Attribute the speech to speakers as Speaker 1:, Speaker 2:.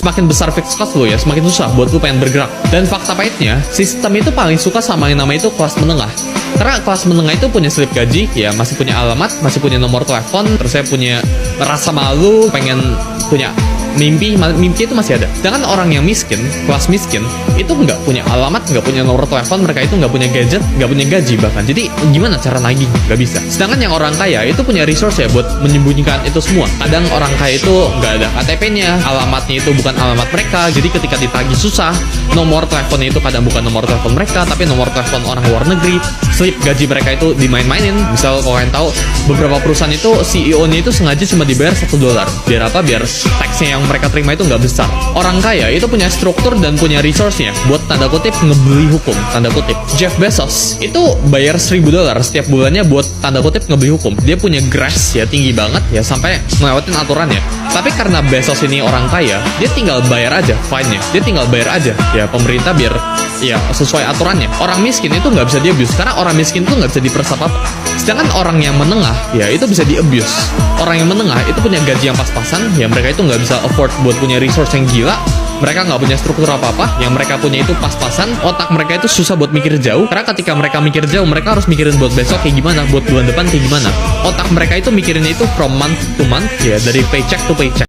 Speaker 1: semakin besar fixed cost lo ya, semakin susah buat lo pengen bergerak. Dan fakta pahitnya, sistem itu paling suka sama yang namanya itu kelas menengah. Karena kelas menengah itu punya slip gaji, ya masih punya alamat, masih punya nomor telepon, terus saya punya rasa malu, pengen punya mimpi itu masih ada. Sedangkan orang yang miskin, kelas miskin, itu nggak punya alamat, nggak punya nomor telepon, mereka itu nggak punya gadget, nggak punya gaji bahkan. Jadi gimana cara nagih? Nggak bisa. Sedangkan yang orang kaya itu punya resource ya buat menyembunyikan itu semua. Kadang orang kaya itu nggak ada KTP-nya, alamatnya itu bukan alamat mereka, jadi ketika ditagih susah. Nomor teleponnya itu kadang bukan nomor telepon mereka, tapi nomor telepon orang luar negeri. Slip gaji mereka itu dimain-mainin. Misal kalau kalian tahu, beberapa perusahaan itu CEO-nya itu sengaja cuma dibayar $1. Biar apa? Biar taxnya yang mereka terima itu nggak besar. Orang kaya itu punya struktur dan punya resource-nya buat tanda kutip ngebeli hukum, tanda kutip. Jeff Bezos itu bayar $1.000 setiap bulannya buat tanda kutip ngebeli hukum. Dia punya grace ya tinggi banget ya sampai ngelewatin aturannya. Tapi karena Bezos ini orang kaya, dia tinggal bayar aja fine-nya. Dia tinggal bayar aja ya pemerintah biar ya sesuai aturannya. Orang miskin itu nggak bisa di-abuse karena orang miskin itu nggak bisa diperas apa-apa. Sedangkan orang yang menengah ya itu bisa di-abuse. Orang yang menengah itu punya gaji yang pas-pasan, ya mereka itu nggak bisa afford buat punya resource yang gila. Mereka nggak punya struktur apa-apa, yang mereka punya itu pas-pasan. Otak mereka itu susah buat mikir jauh, karena ketika mereka mikir jauh, mereka harus mikirin buat besok kayak gimana, buat bulan depan kayak gimana. Otak mereka itu mikirinnya itu from month to month, ya dari paycheck to paycheck.